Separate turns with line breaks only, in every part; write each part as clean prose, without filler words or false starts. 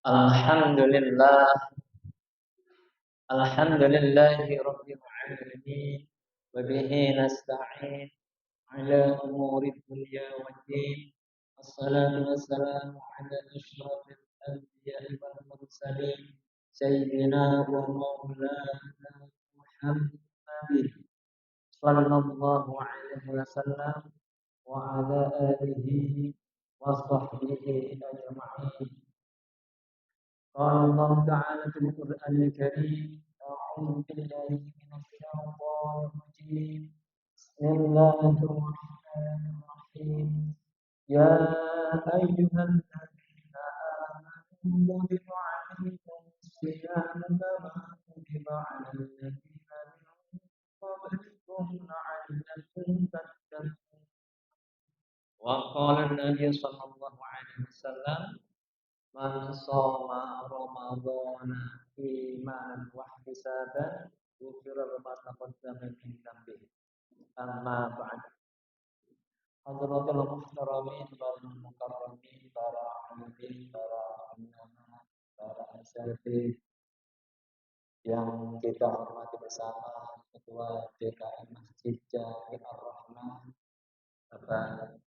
Alhamdulillah, alhamdulillahi rabbil alamin, wa bihi nasta'in ala umuri dunya waddin. Assalatu wassalamu ala asyrafil anbiya'i wal mursalin, sayyidina wa maulana Muhammadin sallallahu alaihi wasallam wa ala alihi wa sahbihi ajma'in. قال الله تعالى في القرآن الكريم: أعوذ بالله من الشيطان الرجيم. بسم الله الرحمن الرحيم. يا أيها الذين آمنوا كتب عليكم الصيام كما كتب على الذين من قبلكم لعلكم تتقون. وقال النبي صلى الله عليه وسلم: Man shoma Ramadhana imanan wa ihtisaban ghufira lahu ma taqaddama min dhanbihi. Amma ba'd. Hadratul muhtaramin wal mukarramin, para hadirin, para ulama, para asatidz yang kita hormati bersama, Ketua DKM Masjid Jami Ar-Rahmah, Bapak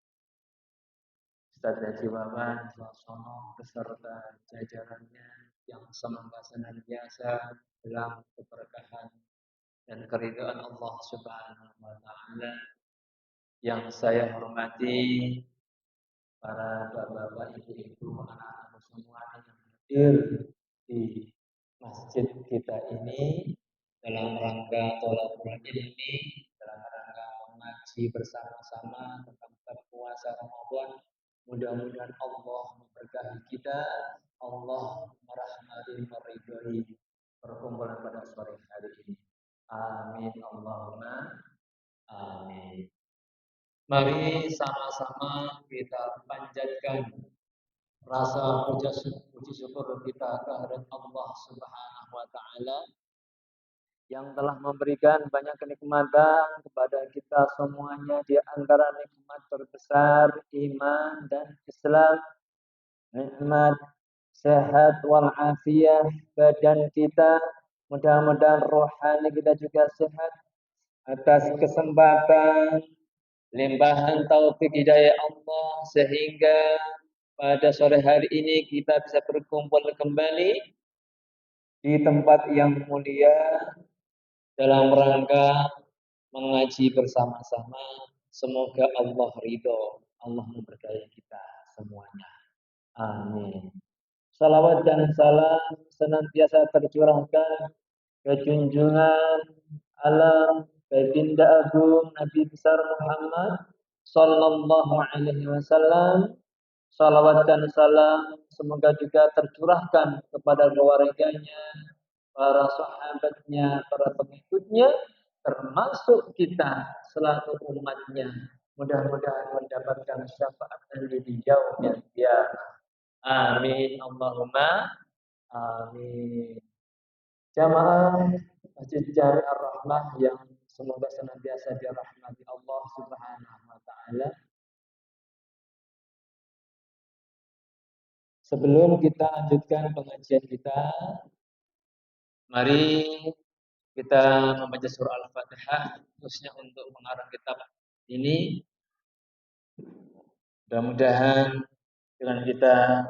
Ustadz Haji Wawan Suarsono beserta jajarannya yang semoga senantiasa dalam keberkahan dan keridhaan Allah Subhanahu wa taala. Yang saya hormati para bapak-bapak, ibu-ibu, anak-anak semua yang hadir di masjid kita ini dalam rangka tolabul ilmi, dalam rangka mengaji bersama-sama tentang puasa Ramadan. Mudah-mudahan Allah memberkahi kita, Allah merahmati, meridhoi perkumpulan pada sore hari ini. Amin Allahumma amin. Mari sama-sama kita panjatkan rasa puji syukur kita kehadirat Allah Subhanahu wa taala yang telah memberikan banyak kenikmatan kepada kita semuanya. Di antara nikmat terbesar iman dan Islam, nikmat sehat wal afiyah badan kita, mudah-mudahan rohani kita juga sehat. Atas kesempatan limpahan taufik hidayah Allah sehingga pada sore hari ini kita bisa berkumpul kembali di tempat yang mulia dalam rangka mengaji bersama-sama. Semoga Allah ridho, Allah memberkahi kita semuanya. Amin. Salawat dan salam senantiasa tercurahkan ke junjungan alam baginda agung Nabi besar Muhammad sallallahu alaihi wasallam. Salawat dan salam semoga juga tercurahkan kepada keluarganya, para sahabatnya, para pengikutnya, termasuk kita selaku umatnya. Mudah-mudahan mendapatkan syafaat Nabi di yaumil qiyamah. Amin Allahumma amin. Jamaah Masjid Jami Ar-Rahmah yang semoga senantiasa dirahmati Allah Subhanahu wa taala. Sebelum kita lanjutkan pengajian kita, mari kita membaca surah Al-Fatihah khususnya untuk pengarang kitab ini. Mudah-mudahan dengan kita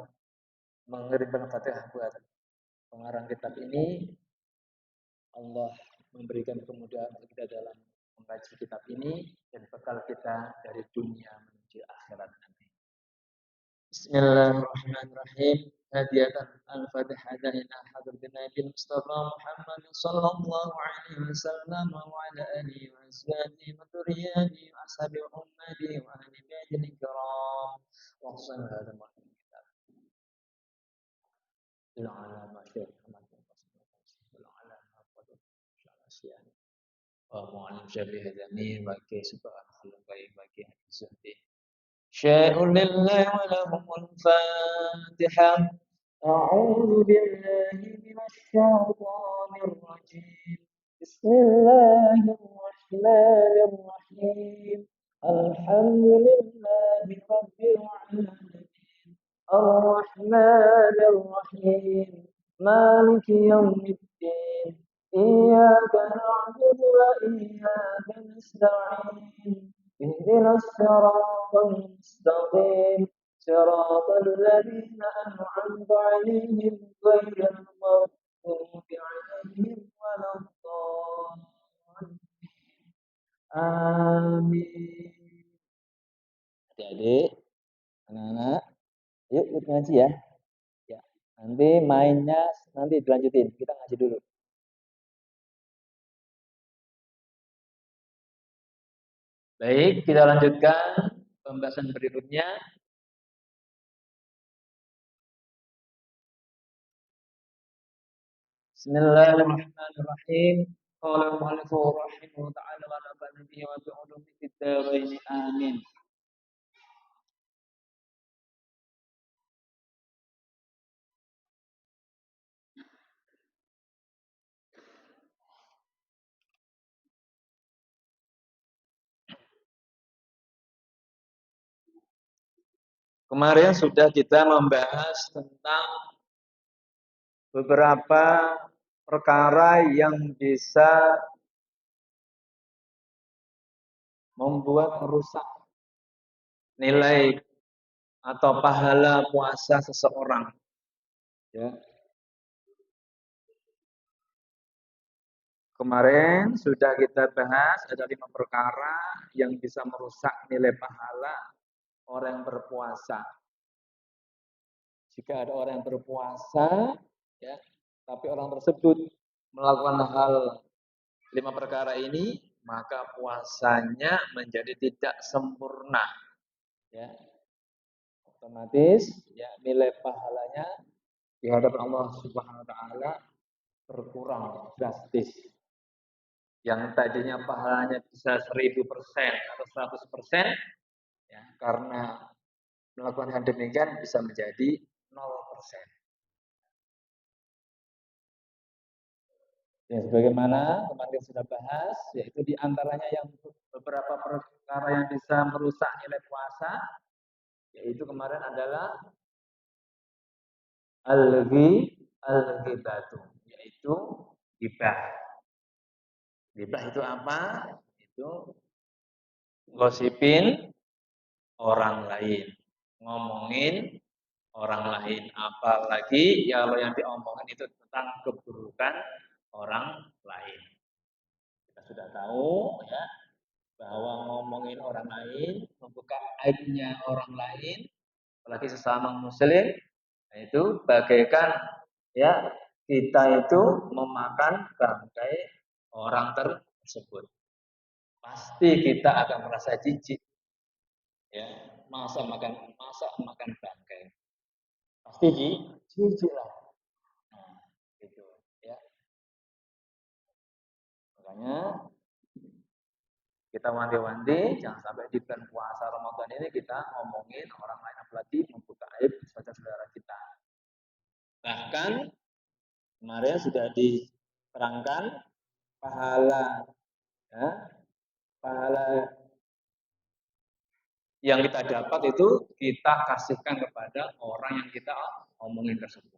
mengirimkan Fatihah buat pengarang kitab ini, Allah memberikan kemudahan kita dalam membaca kitab ini dan bekal kita dari dunia menuju akhirat nanti. Bismillahirrahmanirrahim. Hadiyatan al-Fatihah ila hadratin Nabi Mustafa Muhammad sallallahu alaihi wasallam wa ala alihi wa ashabihi wa dzurriyyatihi wa ashabi ummati wa ahli baitil kiram wa sallallahu alaihi wasallam. شيء لله ولهم الفاتحة. أعوذ بالله من الشيطان الرجيم. بسم الله الرحمن الرحيم. الحمد لله رب العالمين Ar-Rahmanir Rahim. Maliki Yawmiddin. Iyyaka na'budu wa iyyaka nasta'in. Ihdinas siratal mustaqim. Siratal ladzina an'amta 'alaihim ghairil maghdubi 'alaihim waladdallin. Amin. Adik-adik, anak-anak, yuk ikut ngaji ya. Ya, nanti mainnya nanti dilanjutin. Kita ngaji dulu. Baik, kita lanjutkan pembahasan berikutnya. Bismillahirrahmanirrahim. Qala al-mu'allif rahimahullah ta'ala wa nafa'ana bihi wa bi ulumi fid dharain. Amin. Kemarin sudah kita membahas tentang beberapa perkara yang bisa membuat merusak nilai atau pahala puasa seseorang. Ya. Kemarin sudah kita bahas ada 5 perkara yang bisa merusak nilai pahala orang yang berpuasa. Jika ada orang yang berpuasa, ya, tapi orang tersebut melakukan hal 5 perkara ini, maka puasanya menjadi tidak sempurna. Ya. Otomatis ya nilai pahalanya di hadapan Allah Subhanahu wa taala berkurang drastis. Yang tadinya pahalanya bisa 1000% atau 100%, ya, karena melakukan hal demikian bisa menjadi 0%. Ya, sebagaimana kemarin sudah bahas, yaitu di antaranya yang beberapa perkara yang bisa merusak nilai puasa, yaitu kemarin adalah al-ghibatu, yaitu ghibah. Ghibah itu apa? Itu gosipin orang lain, ngomongin orang lain, apalagi kalau yang diomongin itu tentang keburukan orang lain. Kita sudah tahu ya bahwa ngomongin orang lain, membuka aibnya orang lain, apalagi sesama muslim, itu bagaikan ya kita itu memakan bangkai orang tersebut. Pasti kita akan merasa jijik. Ya, masa makan bangkai. Pasti jijik lah. Nah, gitu ya. Makanya kita wanti-wanti jangan sampai di bulan puasa Ramadan ini kita ngomongin orang lain, apalagi membuka aib saudara-saudara kita. Bahkan kemarin sudah diterangkan pahala ya, pahala yang kita dapat itu kita kasihkan kepada orang yang kita omongin tersebut.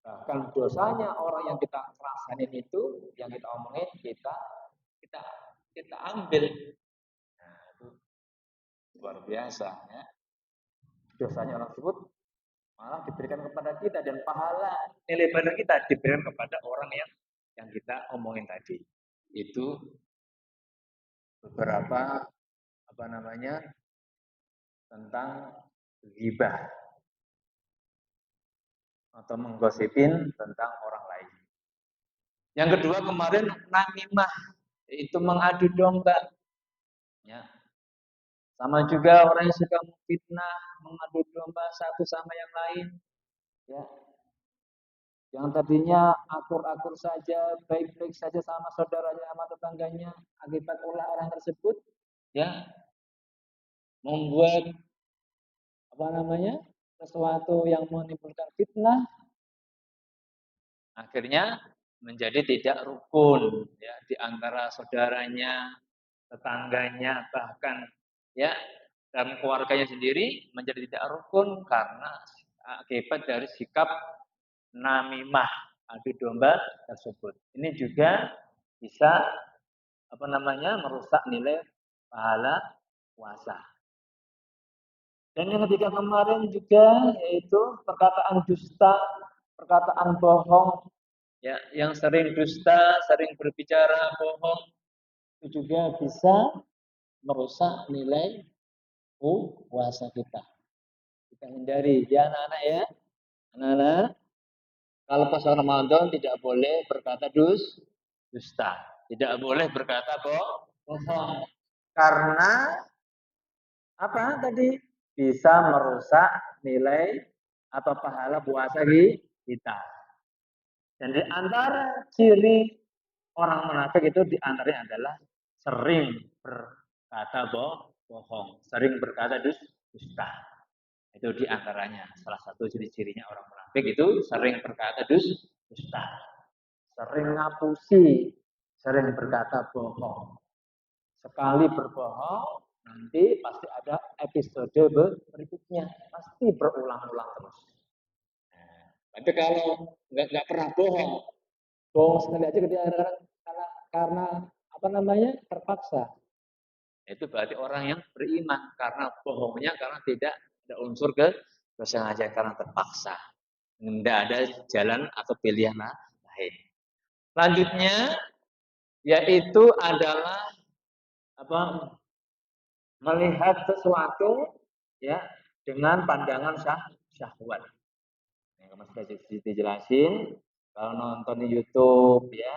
Bahkan dosanya orang yang kita rasain itu, yang kita omongin, kita ambil. Nah, itu luar biasa ya. Dosanya orang tersebut malah diberikan kepada kita, dan pahala nilai ibadah kita diberikan kepada orang yang kita omongin tadi. Itu beberapa tentang ghibah atau menggosipin tentang orang lain. Yang kedua kemarin namimah, itu mengadu domba. Ya. Sama juga orang yang suka fitnah, mengadu domba satu sama yang lain. Ya. Yang tadinya akur-akur saja, baik-baik saja sama saudaranya, sama tetangganya, akibat ulah orang tersebut, ya, membuat sesuatu yang menimbulkan fitnah, akhirnya menjadi tidak rukun ya di antara saudaranya, tetangganya, bahkan ya dan keluarganya sendiri menjadi tidak rukun karena akibat dari sikap namimah, adu domba tersebut. Ini juga bisa merusak nilai pahala puasa. Dan yang ketiga kemarin juga yaitu perkataan dusta, perkataan bohong, ya, yang sering dusta, sering berbicara bohong, itu juga bisa merusak nilai puasa kita. Kita hindari, ya anak-anak ya. Anak-anak, kalau pas Ramadan tidak boleh berkata dusta. Tidak boleh berkata bohong. Karena apa tadi? Bisa merusak nilai atau pahala puasa kita. Dan di antara ciri orang munafik itu di antaranya adalah sering berkata bohong, sering berkata dusta. Itu di antaranya salah satu ciri-cirinya orang munafik itu sering berkata dusta, sering ngapusi, sering berkata bohong. Sekali berbohong, nanti pasti ada episode berikutnya, pasti berulang-ulang terus. Nah, tapi kalau nggak pernah bohong, bohong sekali aja karena terpaksa. Itu berarti orang yang beriman karena bohongnya karena tidak ada unsur kesengajaan karena terpaksa. Tidak ada jalan atau pilihan lain. Selanjutnya yaitu adalah melihat sesuatu ya dengan pandangan syahwat. Yang sudah dijelasin kalau nonton di YouTube ya,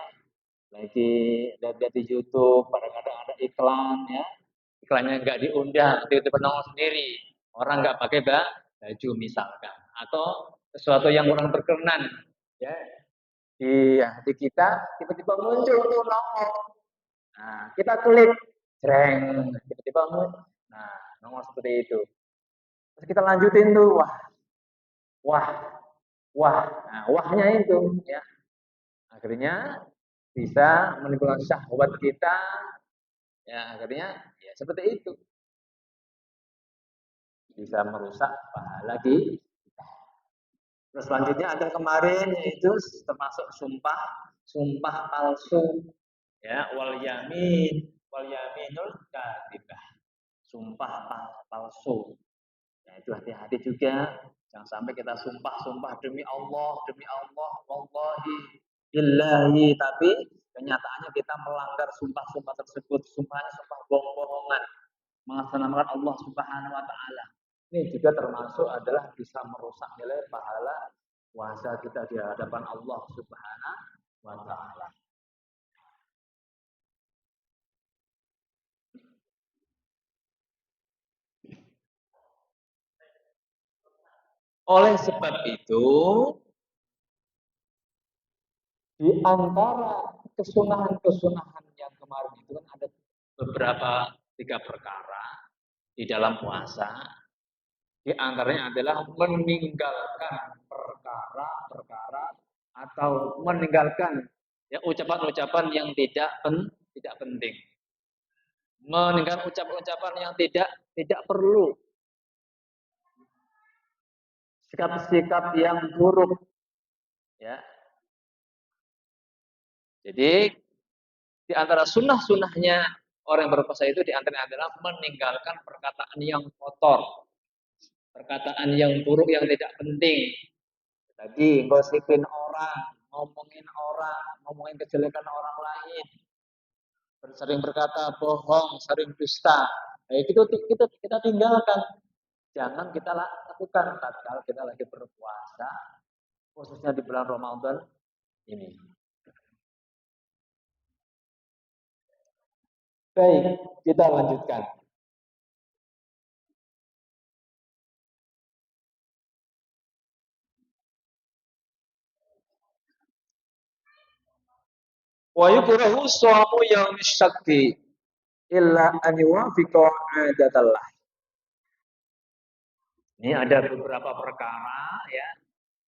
lagi lihat di YouTube kadang-kadang ada iklan ya, iklannya nggak diundang, tiba-tiba nongol sendiri, orang nggak pakai baju misalkan, atau sesuatu yang kurang berkenan ya di hati kita tiba-tiba muncul tuh nongol. Nah, kita klik, jreng, tiba-tiba muncul. Nah, nongol seperti itu. Terus kita lanjutin tuh, wah. Nah, wahnya itu ya. Akhirnya bisa menimbulkan syahwat kita. Ya, akhirnya ya seperti itu. Bisa merusak pahala kita. Terus selanjutnya ada kemarin yaitu termasuk sumpah palsu. Ya, wal yaminul kadzibah. Sumpah palsu. Ya, itu hati-hati juga. Jangan sampai kita sumpah demi Allah, wallahi, billahi, tapi kenyataannya kita melanggar sumpah-sumpah tersebut. Sumpahnya sumpah bohong-bohongan, mengatasnamakan Allah Subhanahu wa taala. Ini juga termasuk adalah bisa merusak nilai pahala puasa kita di hadapan Allah Subhanahu wa taala. Oleh sebab itu, di antara kesunahan-kesunahan yang kemarin itu kan ada beberapa 3 perkara di dalam puasa. Di antaranya adalah meninggalkan perkara-perkara atau meninggalkan ya ucapan-ucapan yang tidak penting. Meninggalkan ucapan-ucapan yang tidak perlu. Sikap-sikap yang buruk. Ya. Jadi di antara sunnah-sunnahnya orang yang berpuasa itu di antaranya adalah meninggalkan perkataan yang kotor, perkataan yang buruk yang tidak penting. Tadi gosipin orang, ngomongin kejelekan orang lain, sering berkata bohong, sering dusta. Nah, itu kita tinggalkan. Jangan kita lakukan kalau kita lagi berpuasa, khususnya di bulan Ramadan ini. Baik, kita lanjutkan. Wa yukrahu shamu yaumis syakki illa an yuwafiqa adatallah. Ini ada beberapa perkara ya.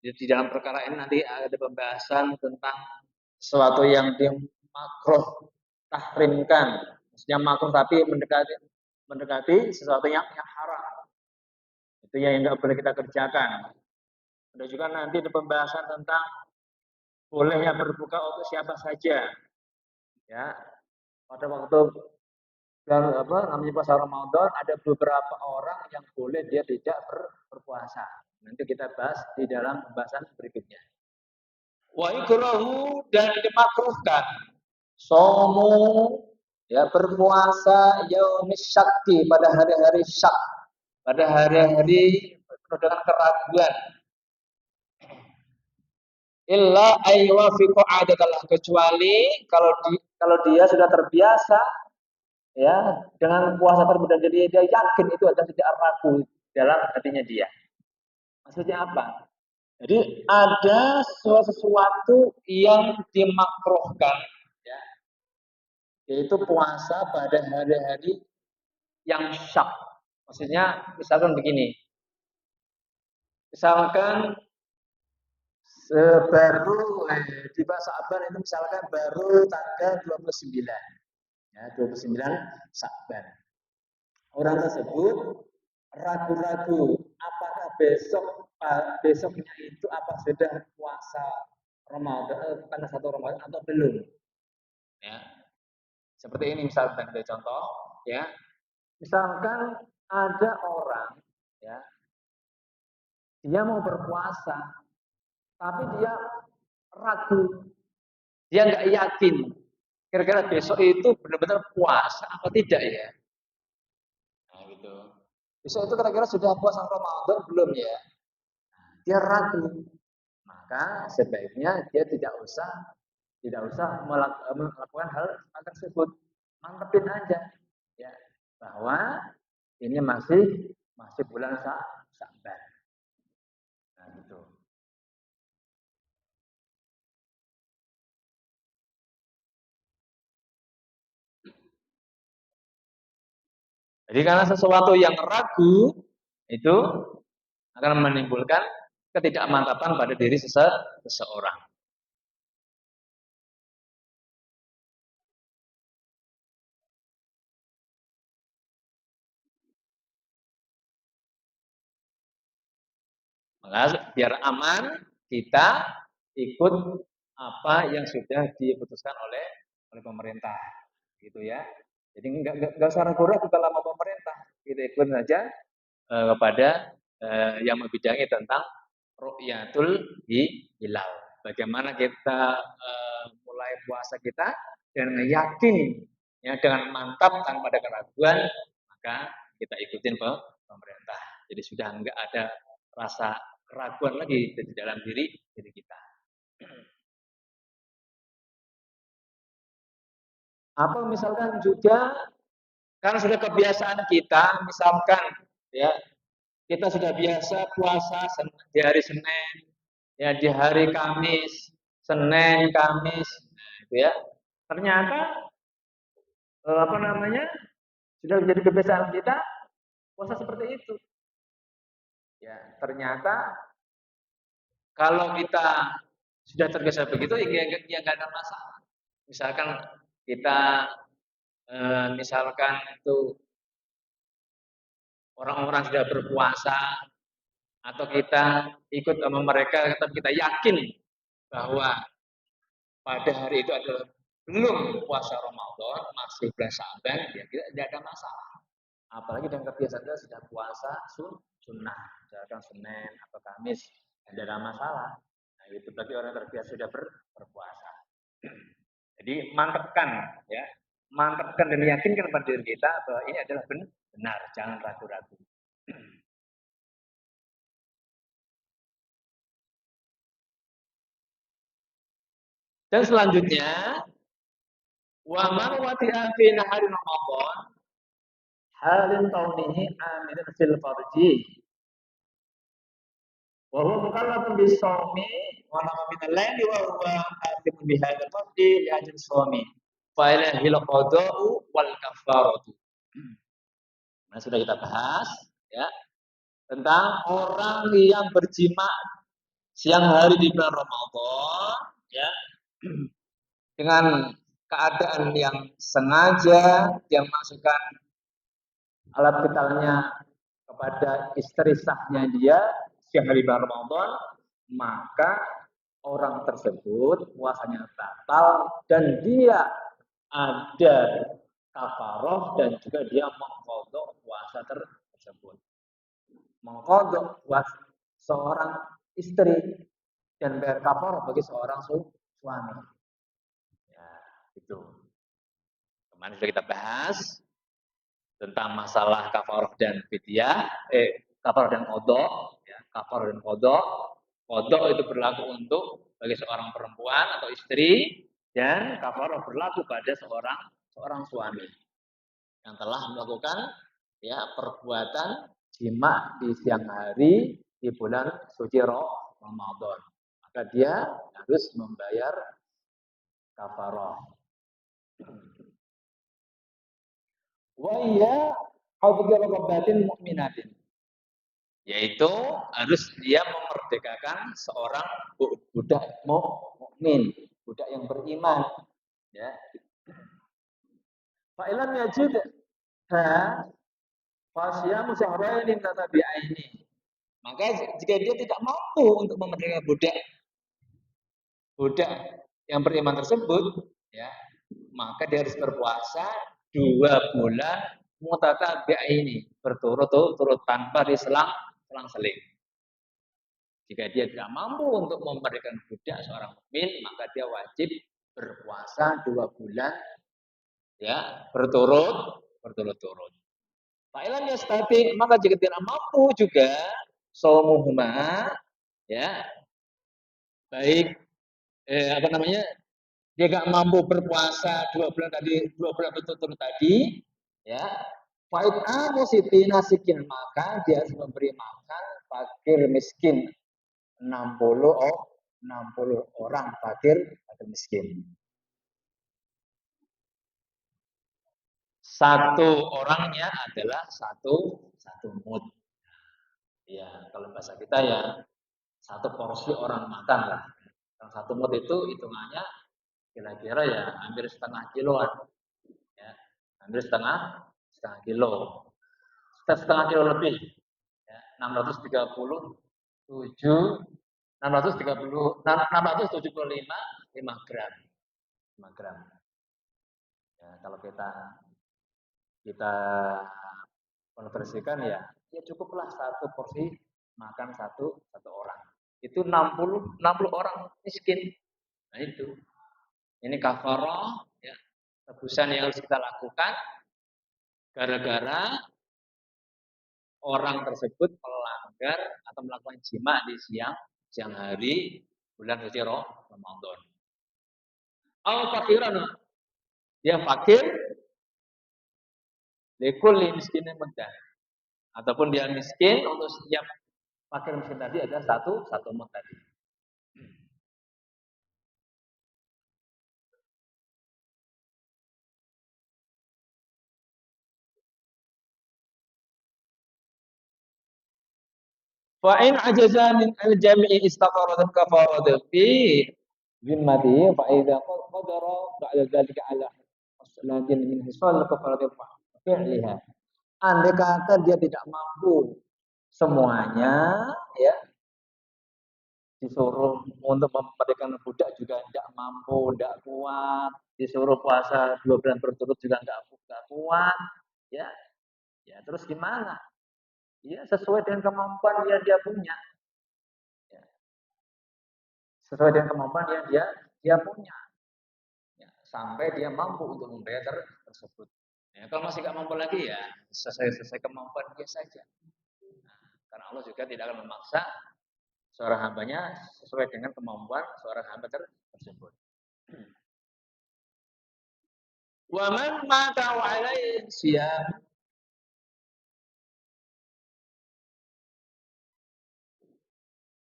Di dalam perkara ini nanti ada pembahasan tentang sesuatu yang dimakruh tahrimkan. Maksudnya makruh tapi mendekati sesuatu yang haram. Itu yang nggak boleh kita kerjakan. Ada juga nanti ada pembahasan tentang bolehnya berbuka untuk siapa saja. Ya, pada waktu namanya puasa Ramadan ada beberapa orang yang boleh dia tidak berpuasa. Nanti kita bahas di dalam pembahasan berikutnya. Wa ikrahu dan dimakruhkan somu ya berpuasa yaumis syakki pada hari-hari syak, pada hari-hari penuh dengan keraguan. Illa aywafiqu adatalah, kecuali kalau dia sudah terbiasa ya dengan puasa tersebut dan jadi dia yakin itu adalah tidak ragu dalam hatinya dia. Maksudnya apa? Jadi ada sesuatu yang dimakruhkan ya, yaitu puasa pada hari-hari yang syak. Maksudnya misalkan begini. Misalkan baru di Sa'ban itu misalkan baru tanggal 29. Ya, 29 Sa'ban. Orang tersebut ragu-ragu apakah besoknya itu apa sudah puasa Ramadan tanggal 1 Ramadan atau belum. Ya. Seperti ini misalkan ada contoh ya. Misalkan ada orang ya dia mau berpuasa tapi dia ragu. Dia nggak yakin kira-kira besok itu benar-benar puasa apa tidak ya. Nah, gitu. Besok itu kira-kira sudah puasa Ramadan belum ya? Dia ragu. Maka sebaiknya dia tidak usah melakukan hal tersebut. Mantepin aja ya bahwa ini masih bulan Sa'ban. Nah, gitu. Jadi karena sesuatu yang ragu itu akan menimbulkan ketidakmantapan pada diri seseorang. Maka biar aman kita ikut apa yang sudah diputuskan oleh pemerintah, gitu ya. Jadi nggak usah ragu-ragu kalau mau pemerintah, kita ikut saja kepada yang membidangi tentang ru'yatul hilal. Bagaimana kita mulai puasa kita dan yakin ya dengan mantap tanpa ada keraguan, maka kita ikutin pemerintah. Jadi sudah enggak ada rasa keraguan lagi di dalam diri kita. Apa misalkan juga karena sudah kebiasaan kita, misalkan ya kita sudah biasa puasa di hari Senin, ya di hari Kamis, Senin, Kamis, gitu ya. Ternyata sudah menjadi kebiasaan kita puasa seperti itu. Ya, ternyata kalau kita sudah terbiasa begitu, ya nggak ada masalah. Misalkan kita misalkan itu orang-orang sudah berpuasa atau kita ikut sama mereka, tapi kita yakin bahwa pada hari itu adalah belum puasa Ramadan, masih bulan Sa'ban, ya tidak ada masalah. Apalagi dengan kebiasaan kita sudah puasa sunnah, misalkan Senin atau Kamis, tidak ada masalah. Nah, itu berarti orang terbiasa sudah berpuasa. Jadi mantapkan ya, mantapkan dan yakinkan pada diri kita bahwa ini adalah benar, jangan ragu-ragu. Dan selanjutnya, wa man wati'a fi nahari Ramadan halin kaunihi amilan fil farji wa huwa mukallafun bis shaumi wa nama min al-laili wa huwa hatimun bi hadzal farji li ajli shaumi fa ilahil qada'u wal kafaratu. Nah, sudah kita bahas ya tentang orang yang berjima siang hari di bulan Ramadan ya dengan keadaan yang sengaja dia masukkan alat vitalnya kepada istri sahnya dia siang hari Ramadan, maka orang tersebut puasanya batal dan dia ada kafaroh dan juga dia mengkodok puasa tersebut. Mengkodok puasa seorang istri dan bayar kafaroh bagi seorang suami. Ya, itu. Kemarin sudah kita bahas tentang masalah kafaroh dan fidyah, kafaroh dan qadha, ya, kafaroh dan qadha. Qadha itu berlaku untuk bagi seorang perempuan atau istri dan kafaroh berlaku pada seorang suami yang telah melakukan ya perbuatan jima di siang hari di bulan suci Ramadan. Maka dia harus membayar kafaroh. Wa iya raqabatin mu'minatin. Yaitu harus dia memerdekakan seorang budak mukmin, budak yang beriman, ya. Fa ilam yajid fasyamu syahrain tatabi'aini. Maka jika dia tidak mampu untuk memerdekakan budak yang beriman tersebut, ya, maka dia harus berpuasa 2 bulan mutatabi'aini, berturut-turut tanpa diselang-seling. Jika dia tidak mampu untuk memerdekakan budak seorang mukmin, maka dia wajib berpuasa 2 bulan ya, berturut-turut. Fa'ilam yastati, maka jika tidak mampu juga shaumuhuma, ya. Baik dia nggak mampu berpuasa 2 bulan tadi, 2 bulan berturut-turut tadi, ya. Fa'id'amu sitina nasikin, maka dia harus memberi makan fakir miskin 60 orang fakir miskin. Satu orangnya adalah satu mud. Ya, kalau bahasa kita ya satu porsi orang makan lah. Yang satu mud itu hitungannya kira-kira ya hampir setengah kiloan. Ya, hampir setengah kilo. Setengah kilo lebih. Ya, 5 gram. 5 gram. Ya, kalau kita konversikan ya cukuplah satu porsi makan satu orang. Itu 60 orang miskin. Nah itu. Ini kafarah ya, tebusan yang harus kita lakukan gara-gara orang tersebut melanggar atau melakukan jima di siang hari bulan suci Ramadan. Al-fakiran, dia fakir, lekul miskinnya mudah. Ataupun dia miskin, untuk setiap fakir miskin tadi ada satu mud tadi. Fa'in ajaza min al-jami'i istaqaradat kafaratu fi zimmati fa idza qadara ba'da dzalika ala salatin min hisal kafaratu fi'liha. Andai kata dia tidak mampu semuanya, ya, disuruh untuk memerdekakan budak juga tidak mampu, tidak kuat, disuruh puasa 2 bulan berturut juga tidak kuat, ya, terus gimana? Ya sesuai dengan kemampuan yang dia punya, ya. Sesuai dengan kemampuan yang dia punya, ya, sampai dia mampu untuk membayar tersebut. Ya, kalau masih nggak mampu lagi ya sesuai kemampuan dia saja. Nah, karena Allah juga tidak akan memaksa seorang hambanya sesuai dengan kemampuan seorang hamba tersebut. Wa man mata wa alaihi siyam.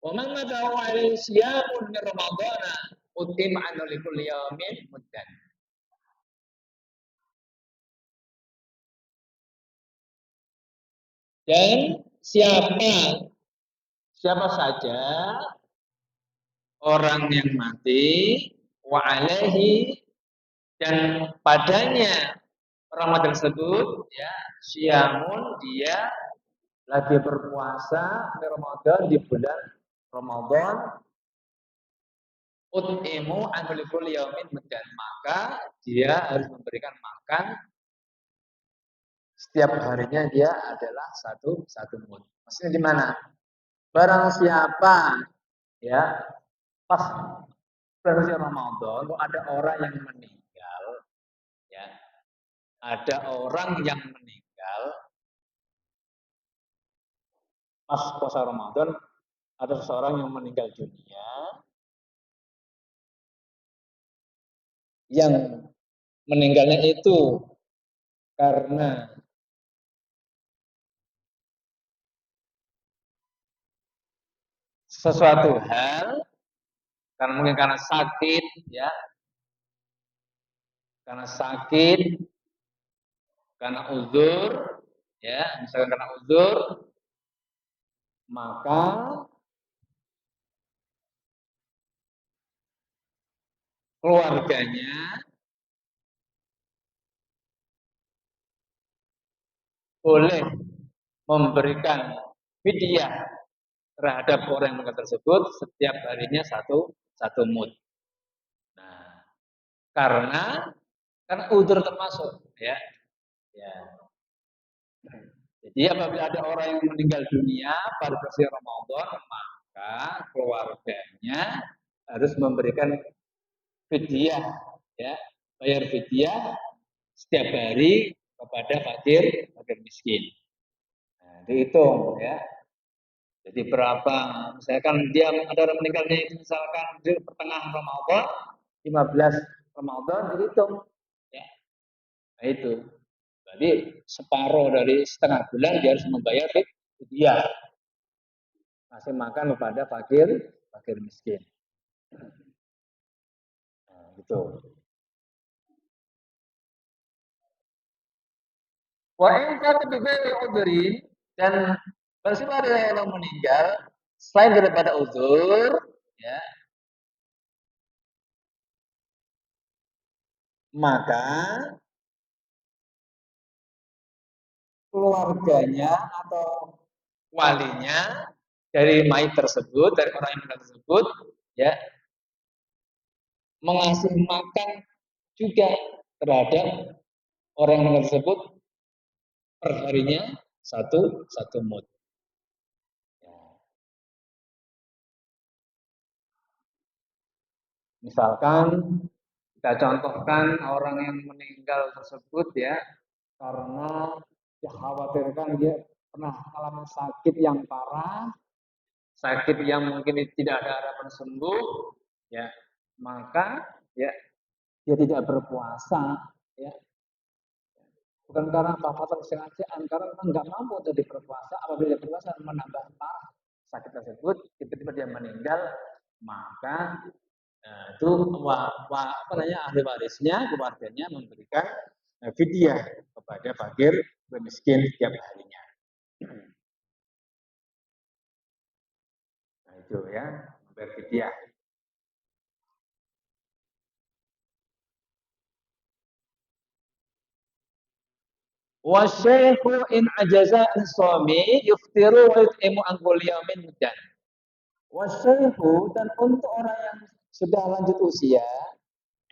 Wa man mata wa alaihi siyamun min Ramadana utim anhu likulli yawmin muddan. Dan siapa saja orang yang mati wa alaihi dan padanya orang tersebut ya siamun dia lagi berpuasa di Ramadan di bulan Ramadan ut'imu an kulli yaumin muddan, maka dia harus memberikan makan setiap harinya dia adalah satu mud. Maksudnya di mana? Barang siapa ya pas bulan Ramadan ada orang yang meninggal ya, ada orang yang meninggal pas puasa Ramadan, ada seseorang yang meninggal dunia yang meninggalnya itu karena sesuatu hal, karena mungkin karena sakit ya, karena sakit, karena uzur ya, misalkan karena uzur, maka keluarganya boleh memberikan fidyah terhadap orang yang meninggal tersebut setiap harinya satu mud. Nah, karena uzur termasuk ya. Ya. Jadi apabila ada orang yang meninggal dunia pada bulan Ramadan, maka keluarganya harus memberikan fidyah ya, bayar fidyah setiap hari kepada fakir miskin. Nah, dihitung ya. Jadi berapa? Misalkan dia ada orang meninggalnya itu misalkan di pertengahan Ramadan, 15 Ramadan dihitung ya. Nah itu. Jadi separuh dari setengah bulan dia harus membayar fidyah, ngasih makan kepada fakir miskin. Nah, gitu. Wa in kata bighairi udhrin, dan bersifat ada yang meninggal selain daripada uzur ya, maka keluarganya atau walinya dari mayit tersebut, dari orang yang meninggal tersebut ya, mengasih makan juga terhadap orang yang meninggal tersebut perharinya satu mud. Ya. Misalkan kita contohkan orang yang meninggal tersebut ya karena dikhawatirkan dia pernah mengalami sakit yang parah, sakit yang mungkin tidak ada harapan sembuh, ya maka ya dia tidak berpuasa, ya bukan karena faktor kesengajaan, karena memang nggak mampu untuk berpuasa. Apabila dia berpuasa menambah parah sakit tersebut, tiba-tiba dia meninggal, maka itu apa namanya ahli warisnya, keluarganya memberikan fidyah kepada fakir miskin setiap harinya. Nah itu ya, membayar fidyah. Wasyaihu in ajaza an suami yuftiru wa yut'imu an kulli yaumin muddan. Wasyaihu, dan untuk orang yang sudah lanjut usia,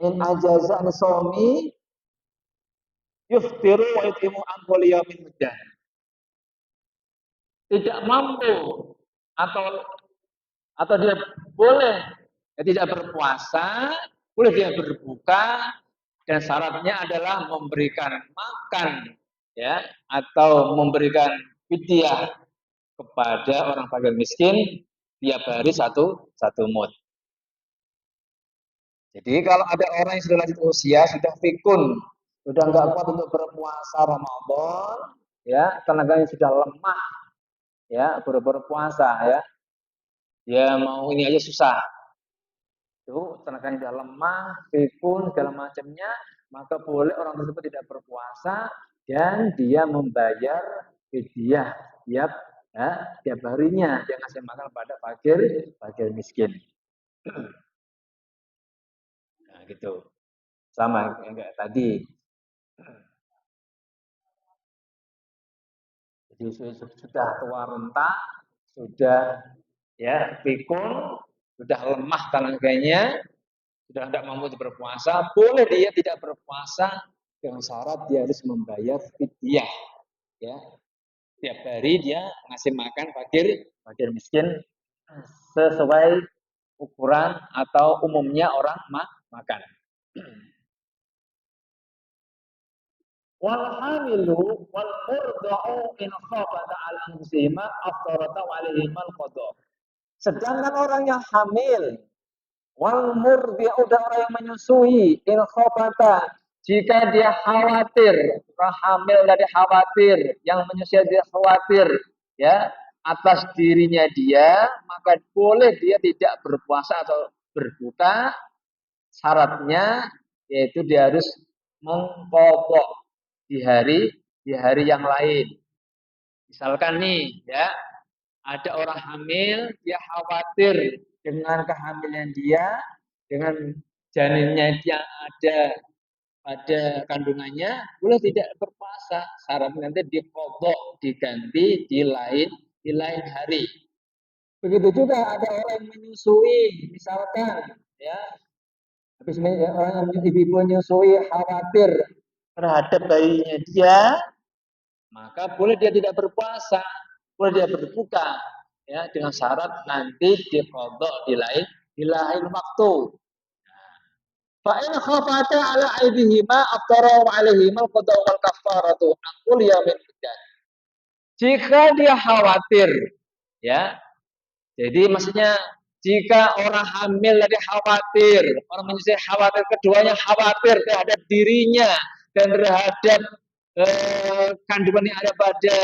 in ajaza an suami yuftiru wa yut'imu an kulli yaumin muddan. Tidak mampu atau dia boleh tidak berpuasa, boleh dia berbuka, dan syaratnya adalah memberikan makan ya atau memberikan fidyah kepada orang fakir miskin tiap hari satu mud. Jadi kalau ada orang yang sudah lanjut usia, sudah pikun, sudah nggak kuat untuk berpuasa Ramadan, ya tenaganya sudah lemah, ya berpuasa ya, dia mau ini aja susah, itu tenaganya sudah lemah, pikun segala macamnya, maka boleh orang tersebut tidak berpuasa dan dia membayar fidyah tiap ya, tiap harinya dia ngasih makan pada fakir miskin. Nah, gitu. Sama kayak tadi. Jadi sudah tua renta, sudah ya pikun, sudah lemah tenaganya, sudah tidak mampu berpuasa, boleh dia tidak berpuasa dengan syarat dia harus membayar fidyah. Ya, tiap hari dia ngasih makan fakir miskin sesuai ukuran atau umumnya orang makan. Wal hamilu wal murda'u in khafata 'ala anfusihima aftarata 'alaihima al-qada. Sedangkan orang yang hamil wal murdi'u dan orang yang menyusui in khafata jika dia khawatir, orang hamil dari khawatir, yang menyusui dia khawatir ya atas dirinya dia, maka boleh dia tidak berpuasa atau berbuka. Syaratnya yaitu dia harus mengqadha di hari yang lain. Misalkan nih, ya, ada orang hamil, dia khawatir dengan kehamilan dia, dengan janinnya yang ada pada kandungannya, boleh tidak berpuasa. Syaratnya nanti diqadha, diganti di lain hari. Begitu juga ada orang yang menyusui, misalkan, ya, habis orang yang ibu menyusui khawatir terhadap bayinya dia, maka boleh dia tidak berpuasa, boleh dia berbuka, ya, dengan syarat nanti diqadha di lain waktu. Fa in khafata ala aidihima aftara alaihima al-qada wal kafaratu aqul yamin bidan. Jika dia khawatir, ya. Jadi maksudnya jika orang hamil tadi khawatir, orang menyusui khawatir, keduanya khawatir terhadap dirinya dan terhadap kandungan yang ada pada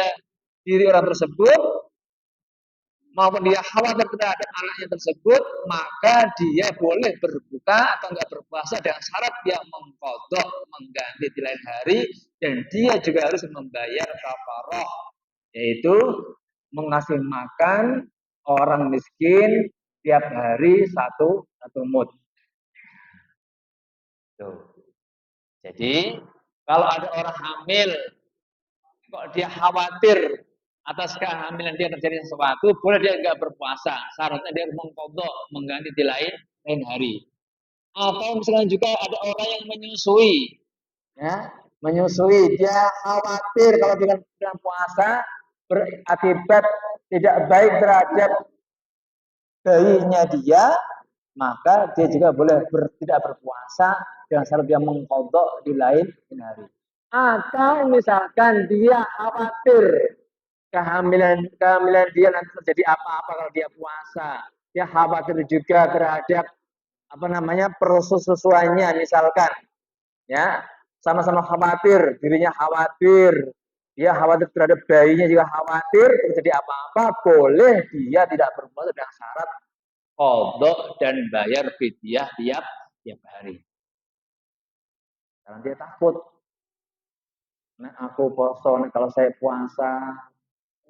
diri orang tersebut, maupun dia khawatir terhadap anaknya tersebut, maka dia boleh berbuka atau enggak berpuasa dengan syarat dia mengqadha, mengganti di lain hari, dan dia juga harus membayar kafarah, yaitu mengasih makan orang miskin tiap hari satu mud. Tuh. Jadi kalau ada orang hamil kok dia khawatir atas kehamilan dia terjadi sesuatu, boleh dia enggak berpuasa. Syaratnya dia mengqadha, mengganti di lain hari. Atau misalnya juga ada orang yang menyusui, ya, menyusui, dia khawatir kalau dengan puasa berakibat tidak baik terhadap bayinya dia, maka dia juga boleh tidak berpuasa dengan syarat dia mengqadha di lain hari. Atau misalkan dia khawatir kehamilan dia nanti terjadi apa-apa kalau dia puasa. Dia khawatir juga terhadap persusuannya misalkan, ya, sama-sama khawatir, dirinya khawatir, dia khawatir terhadap bayinya juga khawatir terjadi apa-apa, boleh dia tidak berpuasa dengan syarat qadha dan bayar fidyah tiap hari. Karena dia takut, nah aku poso, kalau saya puasa,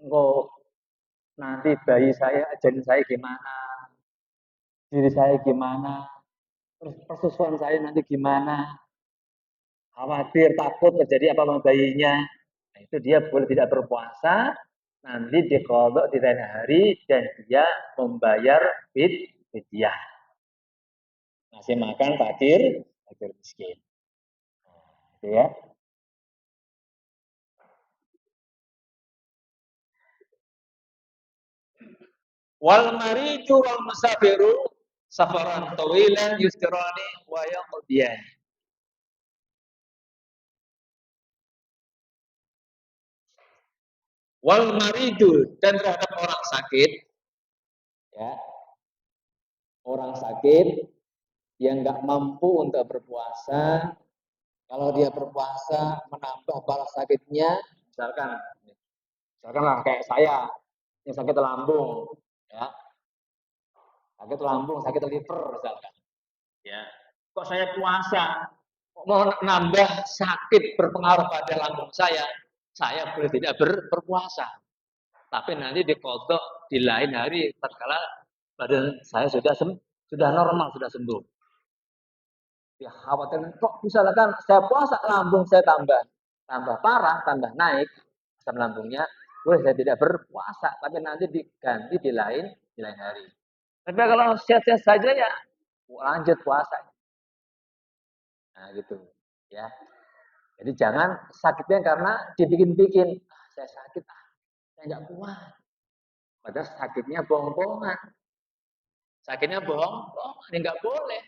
engkau nanti bayi saya, janin saya gimana, diri saya gimana, terus persusuan saya nanti gimana, khawatir, takut terjadi apa sama bayinya. Nah, itu dia boleh tidak berpuasa, nanti diqadha di lain hari dan dia membayar fidyah. Ngasih makan fakir miskin. Gitu ya. Wal maridu wal musafiru safaran tawilan yustirani wa yaqdiyan. Wal maridu, dan terhadap orang sakit, ya, orang sakit yang nggak mampu untuk berpuasa, kalau dia berpuasa menambah balas sakitnya, misalkanlah kayak saya yang sakit lambung, ya, sakit lambung, sakit liver misalkan, ya, kok saya puasa, kok mau nambah sakit berpengaruh pada lambung saya boleh tidak berpuasa, tapi nanti diqadha di lain hari tatkala badan saya sudah normal, sudah sembuh. Ya khawatir kok misalkan saya puasa lambung saya tambah parah, tambah naik asam lambungnya, boleh saya tidak berpuasa, tapi nanti diganti di lain hari. Tapi kalau sehat-sehat saja ya lanjut puasa. Nah gitu ya. Jadi jangan sakitnya karena dibikin-bikin. Saya sakit, saya nggak kuat. Padahal sakitnya bohong-bohongan. Sakitnya bohong-bohongan, ini nggak boleh.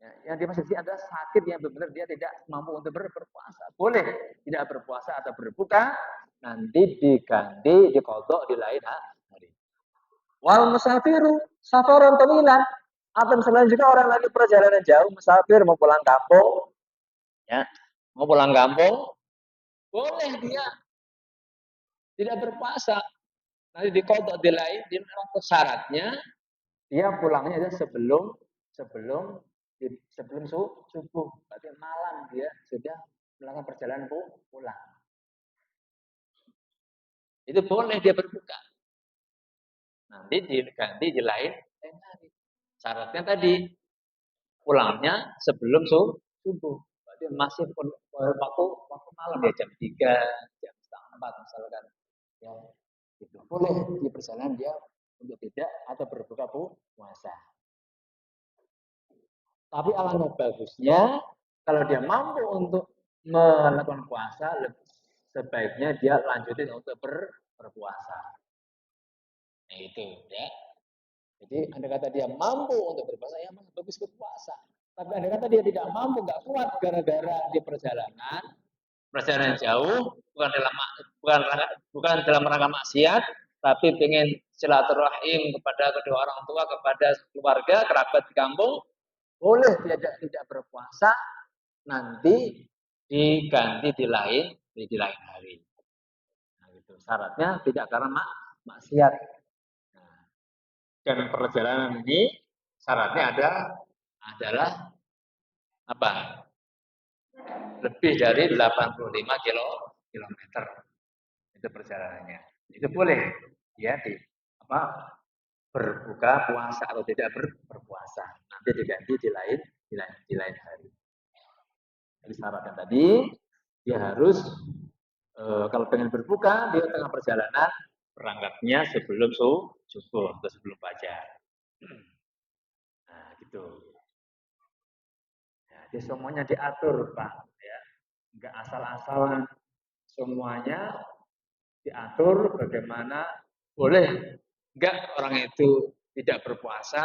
Ya, yang dimaksud adalah sakit yang benar-benar dia tidak mampu untuk berpuasa. Boleh tidak berpuasa atau berbuka, nanti diganti, dikodok di lain hari. Wal musafiru safaron tawilan. Atau misalnya juga orang lagi perjalanan jauh, musafir mau pulang kampung, ya, mau pulang kampung, boleh dia tidak berpuasa. Nanti dikodok di lain, di syaratnya dia pulangnya aja sebelum subuh, berarti malam dia sudah melakukan perjalanan pulang. Itu boleh dia berbuka. Nanti diganti di lain hari. Syaratnya tadi pulangnya sebelum subuh. Berarti masih waktu malam ya jam 3, jam setengah 4 misalkan. Ya, itu boleh di perjalanan dia untuk tidak atau berbuka puasa. Tapi alangkah bagusnya kalau dia mampu untuk melakukan puasa, sebaiknya dia lanjutin untuk berpuasa. Nah itu ya. Jadi andai kata dia mampu untuk berpuasa, ya masih bagus berpuasa. Tapi andai kata dia tidak mampu, nggak kuat gara-gara di perjalanan jauh, bukan dalam rangka maksiat, tapi ingin silaturahim kepada kedua orang tua, kepada keluarga, kerabat di kampung, boleh dia tidak berpuasa, nanti diganti di lain hari. Nah, itu syaratnya tidak karena maksiat. Nah, dan perjalanan ini syaratnya adalah apa? Lebih dari 85 kilometer itu perjalanannya. Itu boleh ya berbuka puasa atau tidak berpuasa. Nanti diganti di lain hari. Jadi syaratnya tadi dia harus kalau pengen berbuka di tengah perjalanan berangkatnya sebelum subuh atau sebelum fajar. Nah, gitu. Ya, jadi semuanya diatur, Pak. Ya, nggak asal-asalan. Semuanya diatur bagaimana boleh nggak orang itu tidak berpuasa,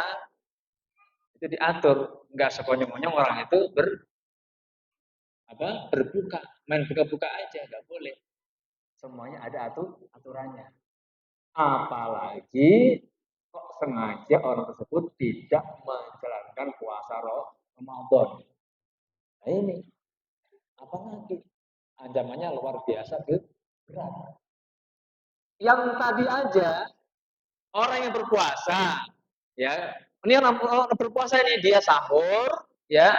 itu diatur. Nggak sekonyong-konyong orang itu berbuka, main buka-buka aja, nggak boleh. Semuanya ada aturannya. Apalagi kok sengaja orang tersebut tidak menjalankan puasa Ramadan. Nah ini apa lagi? Ancamannya luar biasa berat. Yang tadi aja orang yang berpuasa, ya ini orang berpuasa ini dia sahur, ya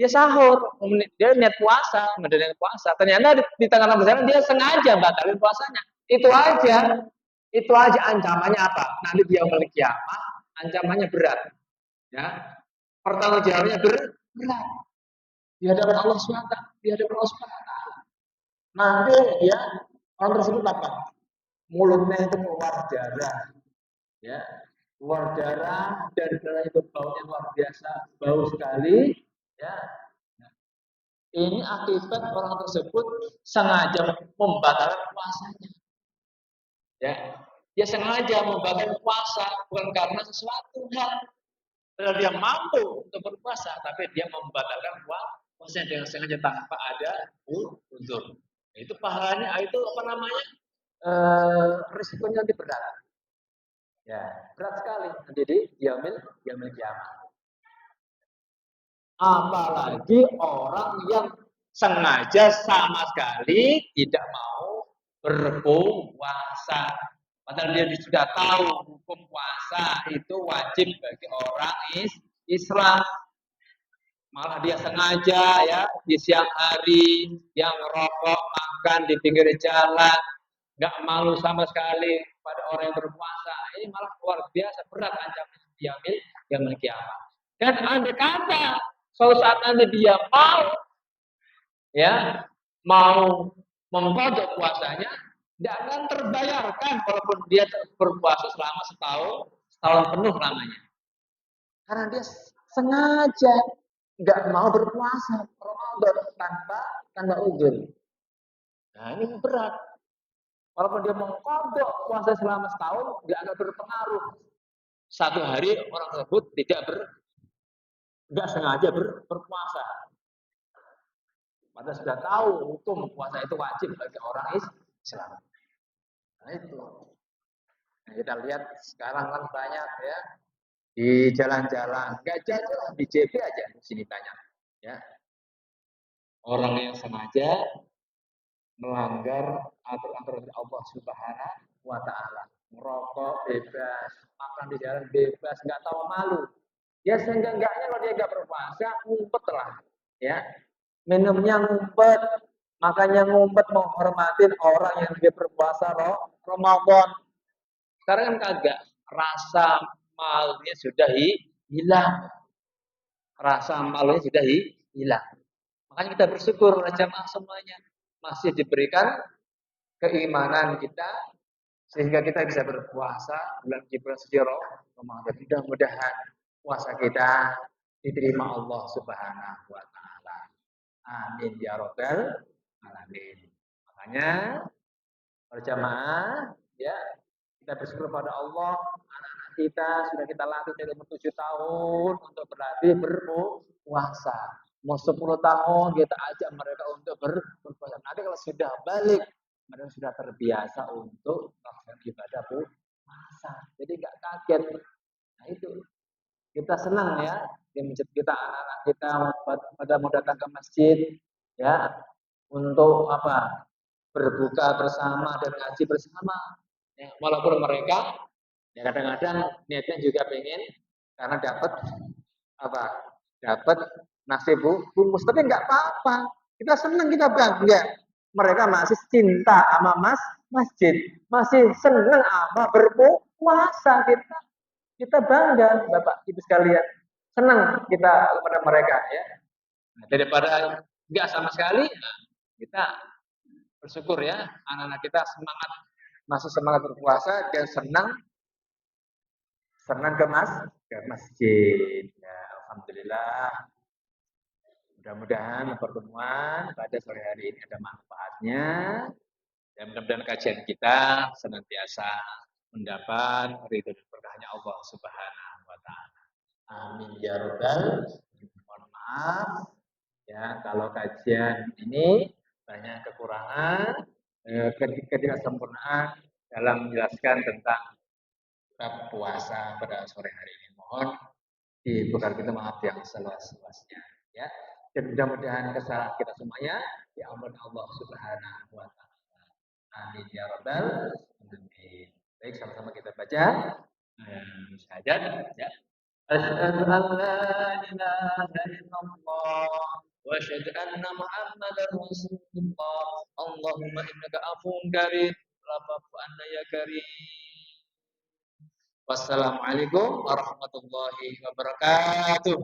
dia sahur, dia niat puasa, ternyata di tengah perjalanan dia sengaja batalin puasanya. Itu aja ancamannya apa? Nanti dia memiliki kiamat, ancamannya berat. Ya, pertanggungjawabannya berat. Di hadapan Allah SWT, di hadapan Allah SWT. Nanti ya orang tersebut apa? Mulutnya itu keluar darah, ya, keluar darah dan darah itu baunya luar biasa, bau sekali, ya. Ini akibat orang tersebut sengaja membatalkan puasanya. Ya, dia sengaja membatalkan puasa bukan karena sesuatu hal. Padahal dia mampu untuk berpuasa, tapi dia membatalkan puasa dengan sengaja tanpa ada uzur. Itu pahalanya, itu apa namanya? Risikonya lebih berat. Ya, berat sekali. Jadi diambil kiamat. Apalagi orang yang sengaja sama sekali tidak mau berpuasa. Padahal dia sudah tahu hukum puasa itu wajib bagi orang Islam. Malah dia sengaja ya di siang hari yang merokok, makan di pinggir jalan, nggak malu sama sekali pada orang yang berpuasa. Ini malah luar biasa berat ancaman diambil kiamat. Dan andai kata suatu saat nanti dia mau mengkodok puasanya, Tidak akan terbayarkan walaupun dia berpuasa selama setahun penuh lamanya. Karena dia sengaja nggak mau berpuasa Ramadan tanpa uzur. Nah ini berat. Walaupun dia mengkodok puasa selama setahun, nggak akan berpengaruh. Satu hari orang tersebut nggak sengaja berpuasa. Padahal sudah tahu hukum puasa itu wajib bagi orang Islam. Nah itu. Nah, kita lihat sekarang kan banyak ya di jalan-jalan, nggak jauh di JP aja di sini banyak. Ya, orang yang sengaja melanggar aturan Allah Subhanahu wa Ta'ala, merokok bebas, makan di jalan bebas, nggak tahu malu. Ya seenggak-enggaknya kalau dia nggak berpuasa, ngumpet lah, ya minumnya ngumpet, makanya ngumpet menghormatin orang yang dia berpuasa Ramadan. Sekarang kan kagak, rasa malunya sudah hilang, rasa malunya sudah hilang. Makanya kita bersyukur jamaah semuanya masih diberikan keimanan kita sehingga kita bisa berpuasa bulan suci Ramadan. Mudah-mudahan puasa kita diterima Allah Subhanahu wa taala. Amin ya rabbal alamin. Makanya berjamaah ya kita bersyukur pada Allah, anak-anak kita sudah kita latih dari umur 7 tahun untuk berlatih berpuasa. Mau 10 tahun kita ajak mereka untuk berpuasa. Nanti kalau sudah balik, mereka sudah terbiasa untuk melakukan ibadah puasa. Jadi nggak kaget. Nah itu kita senang ya di masjid kita, anak-anak kita pada mau datang ke masjid ya untuk apa? Berbuka bersama dan ngaji bersama. Ya, walaupun mereka ya kadang-kadang niatnya juga pengen karena dapat apa? Dapat nasi bungkus, tapi nggak apa-apa. Kita senang, kita bangga. Mereka masih cinta sama masjid, masih senang sama berpuasa. Kita bangga, Bapak Ibu sekalian. Senang kita kepada mereka ya. Nah, daripada nggak sama sekali, nah, kita bersyukur ya anak-anak kita masih semangat berpuasa dan senang ke masjid. Ya, alhamdulillah. Mudah-mudahan pertemuan pada sore hari ini ada manfaatnya. Dan mudah-mudahan kajian kita senantiasa mendapat ridho dan berkahnya Allah Subhanahu wa taala. Amin ya rabbal. Mohon maaf ya kalau kajian ini banyak kekurangan, ketidaksempurnaan dalam menjelaskan tentang bab puasa pada sore hari ini. Mohon diberikan kita maaf yang seluas-luasnya ya. Dan mudah-mudahan kesalahan kita semuanya diampuni Allah Subhanahu wa taala. Amin ya rabbal alamin. Baik, sama-sama kita baca syahadat ya. Asyhadu an la ilaha illallah wa asyhadu anna Muhammadar Rasulullah. Allahumma innaka afuwun karim, fa'fu anna ya karim. Wassalamualaikum warahmatullahi wabarakatuh.